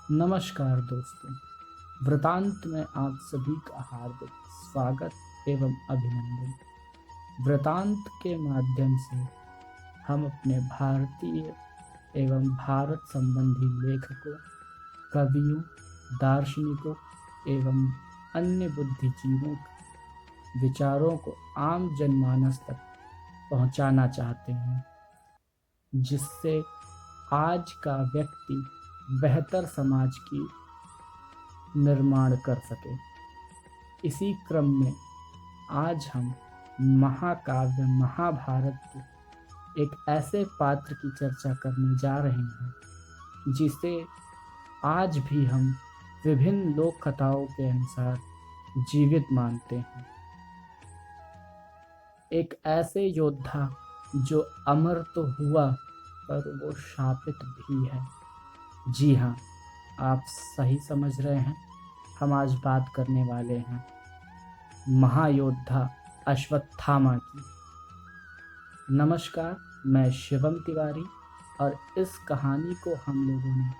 नमस्कार दोस्तों। वृतांत में आप सभी का हार्दिक स्वागत एवं अभिनंदन। वृतांत के माध्यम से हम अपने भारतीय एवं भारत संबंधी लेखकों, कवियों, दार्शनिकों एवं अन्य बुद्धिजीवों के विचारों को आम जनमानस तक पहुंचाना चाहते हैं, जिससे आज का व्यक्ति बेहतर समाज की निर्माण कर सके। इसी क्रम में आज हम महाकाव्य महाभारत के एक ऐसे पात्र की चर्चा करने जा रहे हैं जिसे आज भी हम विभिन्न लोक कथाओं के अनुसार जीवित मानते हैं। एक ऐसे योद्धा जो अमर तो हुआ पर वो शापित भी है। जी हाँ, आप सही समझ रहे हैं। हम आज बात करने वाले हैं महायोद्धा अश्वत्थामा की। नमस्कार, मैं शिवम तिवारी और इस कहानी को हम लोगों ने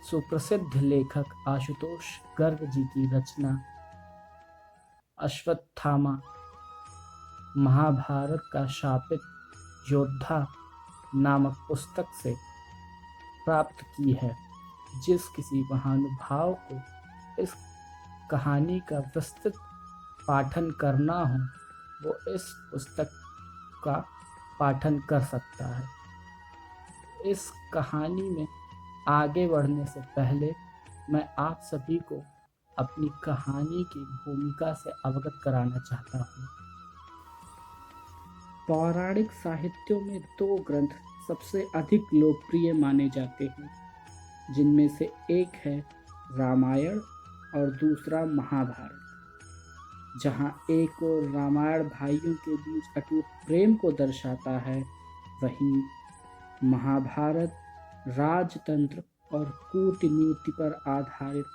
सुप्रसिद्ध लेखक आशुतोष गर्ग जी की रचना अश्वत्थामा महाभारत का शापित योद्धा नामक पुस्तक से प्राप्त की है। जिस किसी महानुभाव को इस कहानी का विस्तृत पाठन करना हो वो इस पुस्तक का पाठन कर सकता है। इस कहानी में आगे बढ़ने से पहले मैं आप सभी को अपनी कहानी की भूमिका से अवगत कराना चाहता हूँ। पौराणिक साहित्यों में दो ग्रंथ सबसे अधिक लोकप्रिय माने जाते हैं, जिनमें से एक है रामायण और दूसरा महाभारत। जहाँ एक और रामायण भाइयों के बीच अटूट प्रेम को दर्शाता है, वहीं महाभारत राजतंत्र और कूटनीति पर आधारित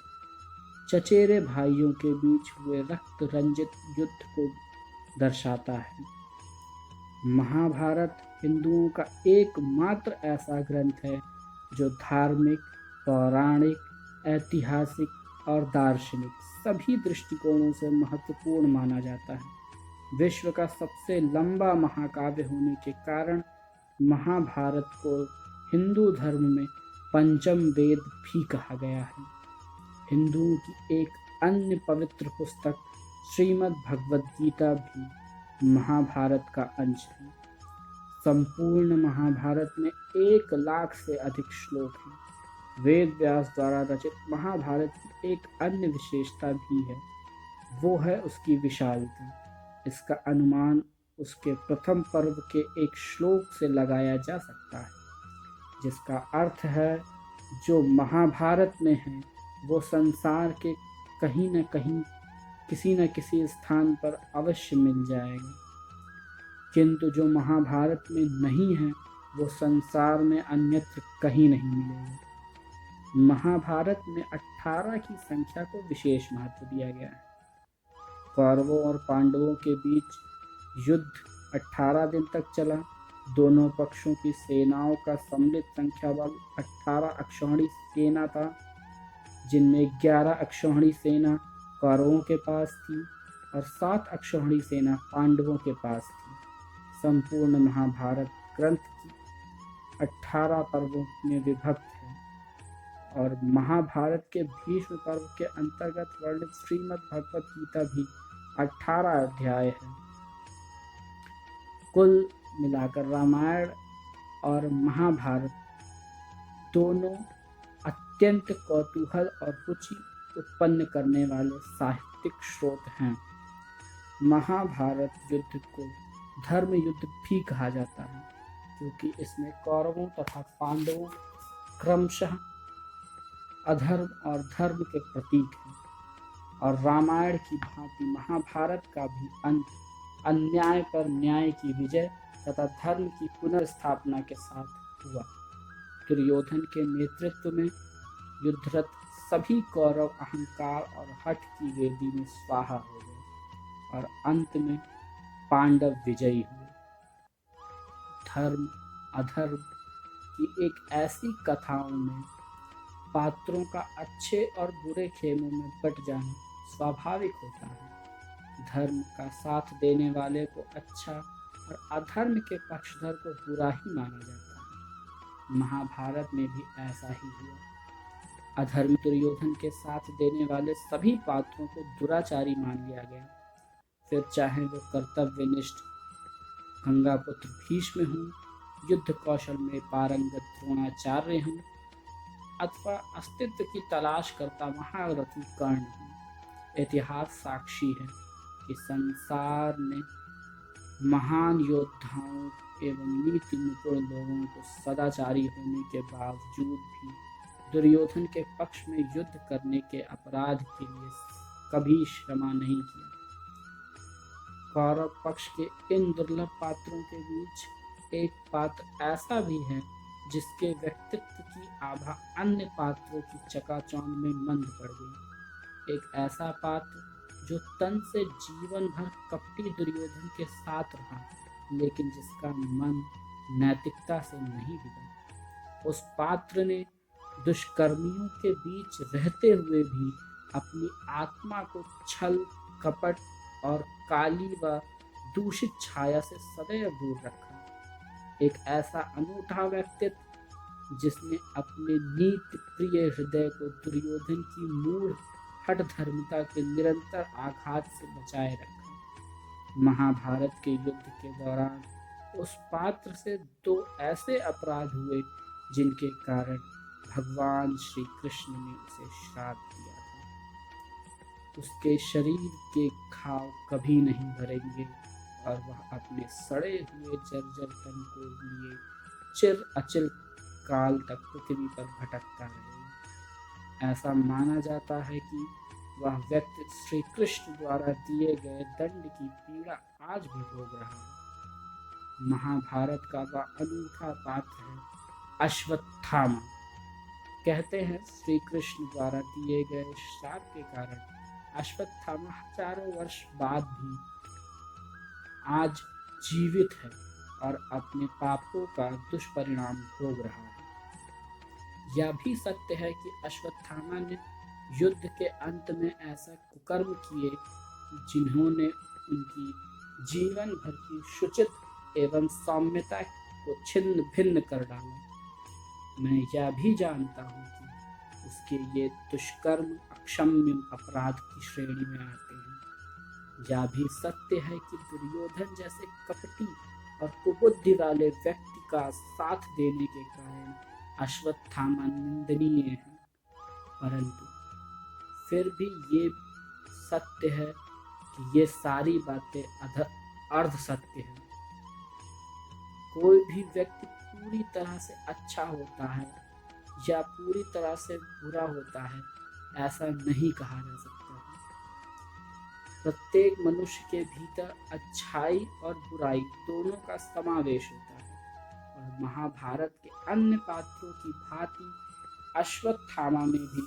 चचेरे भाइयों के बीच हुए रक्त रंजित युद्ध को दर्शाता है। महाभारत हिंदुओं का एकमात्र ऐसा ग्रंथ है जो धार्मिक, पौराणिक, ऐतिहासिक और दार्शनिक सभी दृष्टिकोणों से महत्वपूर्ण माना जाता है। विश्व का सबसे लंबा महाकाव्य होने के कारण महाभारत को हिंदू धर्म में पंचम वेद भी कहा गया है। हिंदुओं की एक अन्य पवित्र पुस्तक श्रीमद् भगवद गीता भी महाभारत का अंश है। संपूर्ण महाभारत में 1,00,000 से अधिक श्लोक हैं। वेद व्यास द्वारा रचित महाभारत की एक अन्य विशेषता भी है, वो है उसकी विशालता। इसका अनुमान उसके प्रथम पर्व के एक श्लोक से लगाया जा सकता है, जिसका अर्थ है जो महाभारत में है वो संसार के कहीं न कहीं किसी न किसी स्थान पर अवश्य मिल जाएगा, किंतु जो महाभारत में नहीं है वो संसार में अन्यत्र कहीं नहीं मिलेगा। महाभारत में 18 की संख्या को विशेष महत्व दिया गया है। कौरवों और पांडवों के बीच युद्ध 18 दिन तक चला। दोनों पक्षों की सेनाओं का सम्मिलित संख्या बल 18 अक्षौहिणी सेना था, जिनमें 11 अक्षौहिणी सेना कौरवों के पास थी और 7 अक्षौहिणी सेना पांडवों के पास थी। संपूर्ण महाभारत ग्रंथ की 18 पर्वों में विभक्त है और महाभारत के भीष्म पर्व के अंतर्गत वर्णित श्रीमद् भगवद गीता भी 18 अध्याय है। कुल मिलाकर रामायण और महाभारत दोनों अत्यंत कौतूहल और रुचि उत्पन्न करने वाले साहित्यिक स्रोत हैं। महाभारत युद्ध को धर्म युद्ध भी कहा जाता है, क्योंकि इसमें कौरवों तथा पांडवों क्रमशः अधर्म और धर्म के प्रतीक हैं। और रामायण की भांति महाभारत का भी अंत अन्याय पर न्याय की विजय तथा धर्म की पुनर्स्थापना के साथ हुआ। दुर्योधन के नेतृत्व में युद्धरत सभी कौरव अहंकार और हठ की वेदी में स्वाहा हो गए और अंत में पांडव विजयी हुए। धर्म अधर्म की एक ऐसी कथाओं में पात्रों का अच्छे और बुरे खेमों में बट जाना स्वाभाविक होता है। धर्म का साथ देने वाले को अच्छा और अधर्म के पक्षधर को बुरा ही माना जाता है। महाभारत में भी ऐसा ही हुआ। अधर्मी दुर्योधन के साथ देने वाले सभी पात्रों को दुराचारी मान लिया गया। फिर चाहे वो कर्तव्यनिष्ठ गंगापुत्र भीष्म हों, युद्ध कौशल में पारंगत द्रोणाचार्य हों, अथवा अस्तित्व की तलाश करता महारथी कर्ण हों, इतिहास साक्षी है कि संसार ने महान योद्धाओं एवं नीति निपुण लोगों को सदाचारी होने के बावजूद भी दुर्योधन के पक्ष में युद्ध करने के अपराध के लिए कभी क्षमा नहीं किया। कौरव पक्ष के इन दुर्लभ पात्रों के बीच एक पात्र ऐसा भी है जिसके व्यक्तित्व की आभा अन्य पात्रों की चकाचौंध में मंद पड़ गई। एक ऐसा पात्र जो तन से जीवन भर कपटी दुर्योधन के साथ रहा, लेकिन जिसका मन नैतिकता से नहीं बिगड़ा। उस पात्र ने दुष्कर्मियों के बीच रहते हुए भी अपनी आत्मा को छल, कपट और काली व दूषित छाया से सदैव दूर रखा। एक ऐसा अनूठा व्यक्तित्व जिसने अपने नीति प्रिय हृदय को दुर्योधन की मूढ़ हठ धर्मिता के निरंतर आघात से बचाए रखा। महाभारत के युद्ध के दौरान उस पात्र से दो ऐसे अपराध हुए जिनके कारण भगवान श्री कृष्ण ने उसे श्राप दिया था। उसके शरीर के घाव कभी नहीं भरेंगे और वह अपने सड़े हुए जर्जर तन को लिए चिर अचिल काल तक पृथ्वी पर भटकता रहेगा। ऐसा माना जाता है कि वह व्यक्ति श्री कृष्ण द्वारा दिए गए दंड की पीड़ा आज भी भोग रहा है। महाभारत का वह अनूठा पात्र है अश्वत्थामा। कहते हैं श्री कृष्ण द्वारा दिए गए श्राप के कारण अश्वत्थामा हजारों वर्ष बाद भी आज जीवित है और अपने पापों का दुष्परिणाम भोग रहा है। यह भी सत्य है कि अश्वत्थामा ने युद्ध के अंत में ऐसा कुकर्म किए जिन्होंने उनकी जीवन भर की शुचित एवं सौम्यता को छिन्न भिन्न कर डाला। मैं यह भी जानता हूँ कि उसके ये दुष्कर्म अक्षम्य अपराध की श्रेणी में आते हैं। यह भी सत्य है कि दुर्योधन जैसे कपटी और कुबुद्धि वाले व्यक्ति का साथ देने के कारण अश्वत्थामा निंदनीय है, परंतु फिर भी ये सत्य है कि ये सारी बातें अर्ध सत्य है। कोई भी व्यक्ति पूरी तरह से अच्छा होता है या पूरी तरह से बुरा होता है, ऐसा नहीं कहा जा सकता है। प्रत्येक मनुष्य के भीतर अच्छाई और बुराई दोनों का समावेश होता है और महाभारत के अन्य पात्रों की भांति अश्वत्थामा में भी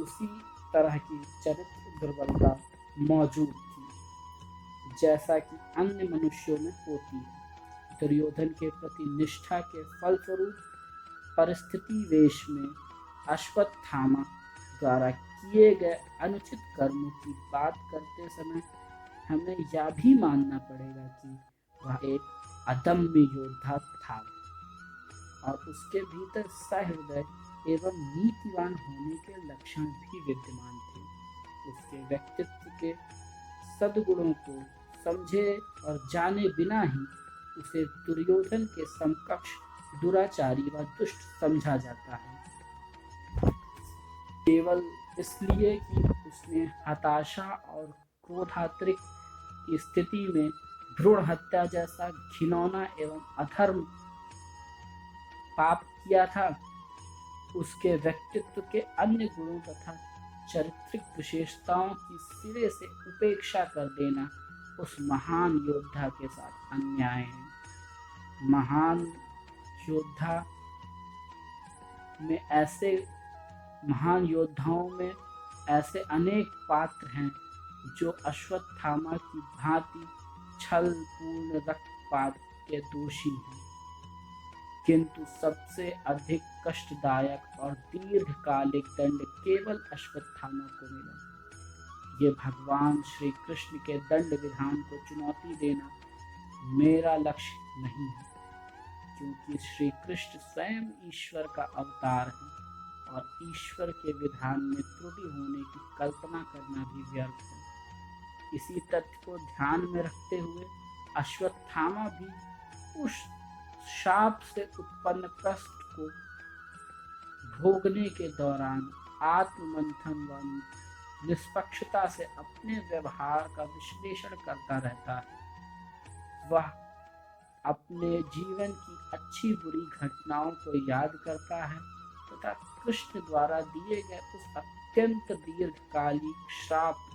उसी तरह की चरित्र दुर्बलता मौजूद थी जैसा कि अन्य मनुष्यों में होती है। दुर्योधन के प्रति निष्ठा के फलस्वरूप परिस्थिति वेश में अश्वत्थामा द्वारा किए गए अनुचित कर्मों की बात करते समय हमें यह भी मानना पड़ेगा कि वह एक अदम्य योद्धा था और उसके भीतर सहृदय एवं नीतिवान होने के लक्षण भी विद्यमान थे। उसके व्यक्तित्व के सद्गुणों को समझे और जाने बिना ही उसे दुर्योधन के समकक्ष दुराचारी व दुष्ट समझा जाता है, केवल इसलिए कि उसने हताशा और क्रोधातिरिक्त की स्थिति में भ्रूण हत्या जैसा घिनौना एवं अधर्म पाप किया था। उसके व्यक्तित्व के अन्य गुणों तथा चारित्रिक विशेषताओं की सिरे से उपेक्षा कर देना उस महान योद्धा के साथ अन्याय है। महान योद्धाओं में ऐसे अनेक पात्र हैं जो अश्वत्थामा की भांति छल पूर्ण रक्तपात के दोषी हैं। किंतु सबसे अधिक कष्टदायक और दीर्घकालिक दंड केवल अश्वत्थामा को मिला। ये भगवान श्री कृष्ण के दंड विधान को चुनौती देना मेरा लक्ष्य नहीं है, क्योंकि श्री कृष्ण स्वयं ईश्वर का अवतार है और ईश्वर के विधान में त्रुटि होने की कल्पना करना भी व्यर्थ है। इसी तथ्य को ध्यान में रखते हुए अश्वत्थामा भी उस शाप से उत्पन्न कष्ट को भोगने के दौरान आत्ममंथन व निष्पक्षता से अपने व्यवहार का विश्लेषण करता रहता है। वह अपने जीवन की अच्छी बुरी घटनाओं को याद करता है तथा कृष्ण द्वारा दिए गए उस अत्यंत दीर्घकालिक श्राप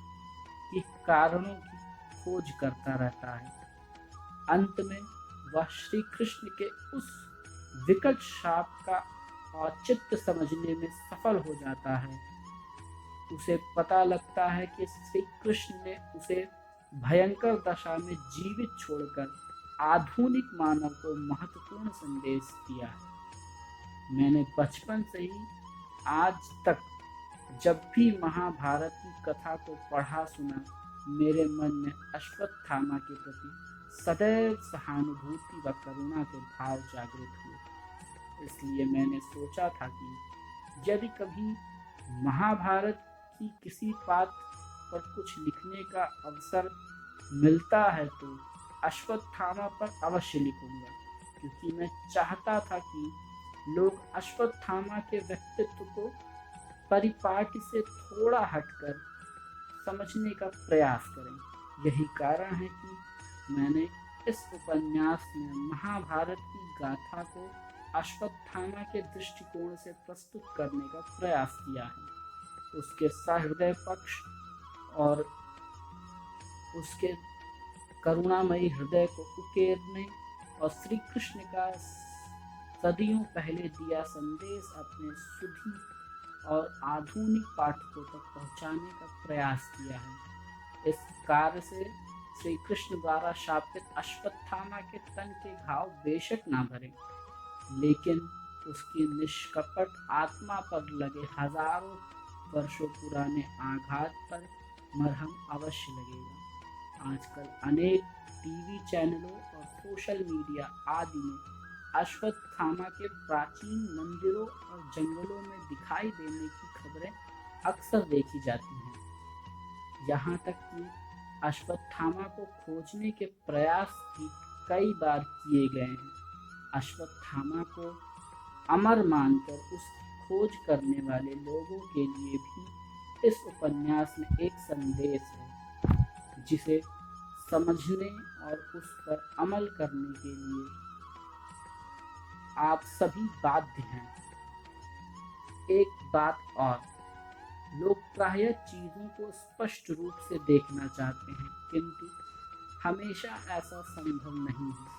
के कारणों की खोज करता रहता है। अंत में वह श्री कृष्ण के उस विकट श्राप का औचित्य समझने में सफल हो जाता है। उसे पता लगता है कि श्री कृष्ण ने उसे भयंकर दशा में जीवित छोड़कर आधुनिक मानव को महत्वपूर्ण संदेश दिया है। मैंने बचपन से ही आज तक जब भी महाभारत की कथा को पढ़ा सुना, मेरे मन में अश्वत्थामा के प्रति सदैव सहानुभूति व करुणा के भाव जागृत हुए। इसलिए मैंने सोचा था कि यदि कभी महाभारत की किसी पात्र पर कुछ लिखने का अवसर मिलता है तो अश्वत्थामा पर अवश्य लिखूंगा, क्योंकि मैं चाहता था कि लोग अश्वत्थामा के व्यक्तित्व को परिपाटी से थोड़ा हटकर समझने का प्रयास करें। यही कारण है कि मैंने इस उपन्यास में महाभारत की गाथा को अश्वत्थामा के दृष्टिकोण से प्रस्तुत करने का प्रयास किया है। उसके सहृदय पक्ष और उसके करुणामयी हृदय को उकेरने और श्री कृष्ण का सदियों पहले दिया संदेश अपने सुधी और आधुनिक पाठकों तक पहुंचाने का प्रयास किया है। इस कार्य से श्री कृष्ण द्वारा शापित अश्वत्थामा के तन के घाव बेशक ना भरे, लेकिन उसकी निष्कपट आत्मा पर लगे हजारों वर्षों पुराने आघात पर मरहम अवश्य लगेगा। आजकल अनेक टीवी चैनलों और सोशल मीडिया आदि में अश्वत्थामा के प्राचीन मंदिरों और जंगलों में दिखाई देने की खबरें अक्सर देखी जाती हैं। यहाँ तक कि अश्वत्थामा को खोजने के प्रयास भी कई बार किए गए हैं। अश्वत्थामा को अमर मानकर उसकी खोज करने वाले लोगों के लिए भी इस उपन्यास में एक संदेश है, जिसे समझने और उस पर अमल करने के लिए आप सभी बाध्य हैं। एक बात और, लोग प्रायः चीजों को स्पष्ट रूप से देखना चाहते हैं, किंतु हमेशा ऐसा संभव नहीं है।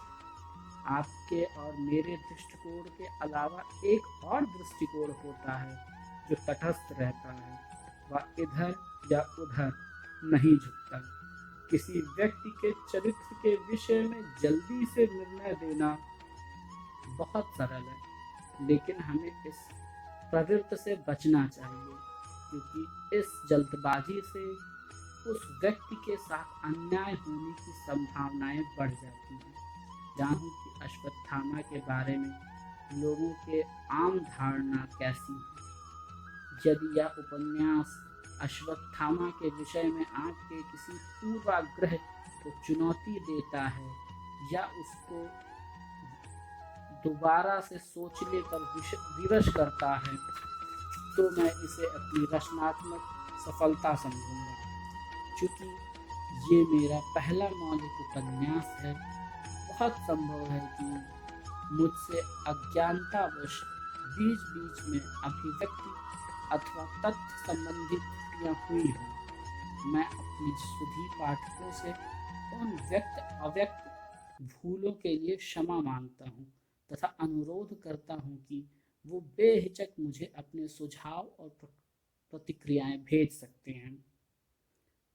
आपके और मेरे दृष्टिकोण के अलावा एक और दृष्टिकोण होता है जो तटस्थ रहता है। वह इधर या उधर नहीं झुकता। किसी व्यक्ति के चरित्र के विषय में जल्दी से निर्णय देना बहुत सरल है, लेकिन हमें इस प्रवृत्ति से बचना चाहिए, क्योंकि इस जल्दबाजी से उस व्यक्ति के साथ अन्याय होने की संभावनाएं बढ़ जाती हैं। जानूं कि अश्वत्थामा के बारे में लोगों के आम धारणा कैसी है। यदि यह उपन्यास अश्वत्थामा के विषय में आपके किसी पूर्वाग्रह को चुनौती देता है या उसको दोबारा से सोचने पर विवश करता है, तो मैं इसे अपनी रचनात्मक सफलता समझूंगा। चूँकि ये मेरा पहला मौलिक उपन्यास है, बहुत संभव है कि मुझसे अज्ञानतावश बीच बीच में अभिव्यक्ति अथवा तथ्य संबंधी त्रुटियां हुई हों। मैं अपने सुधी पाठकों से उन व्यक्त अव्यक्त भूलों के लिए क्षमा मांगता हूँ तथा अनुरोध करता हूँ कि वो बेहिचक मुझे अपने सुझाव और प्रतिक्रियाएं भेज सकते हैं।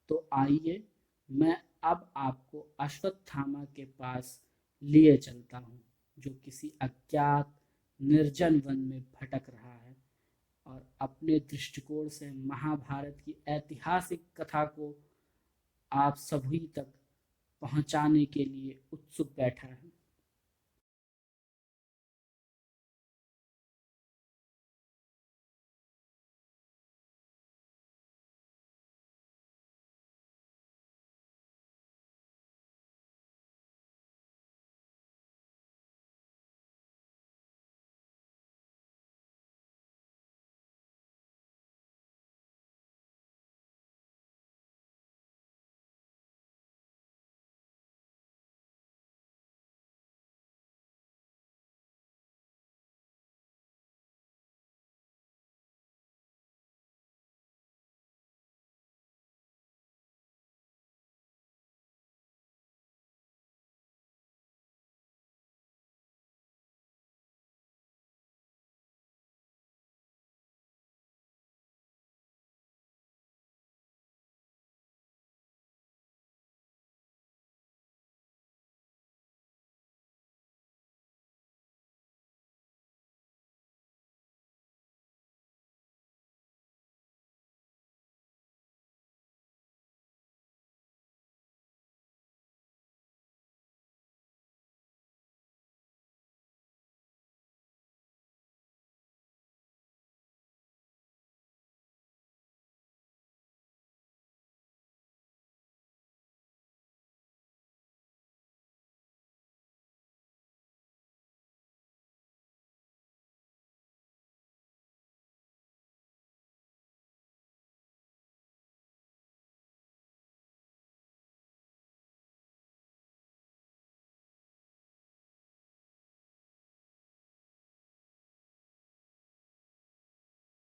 तो आइए मैं अब आपको अश्वत्थामा के पास लिए चलता हूँ, जो किसी अज्ञात निर्जन वन में भटक रहा है और अपने दृष्टिकोण से महाभारत की ऐतिहासिक कथा को आप सभी तक पहुंचाने के लिए उत्सुक बैठा है।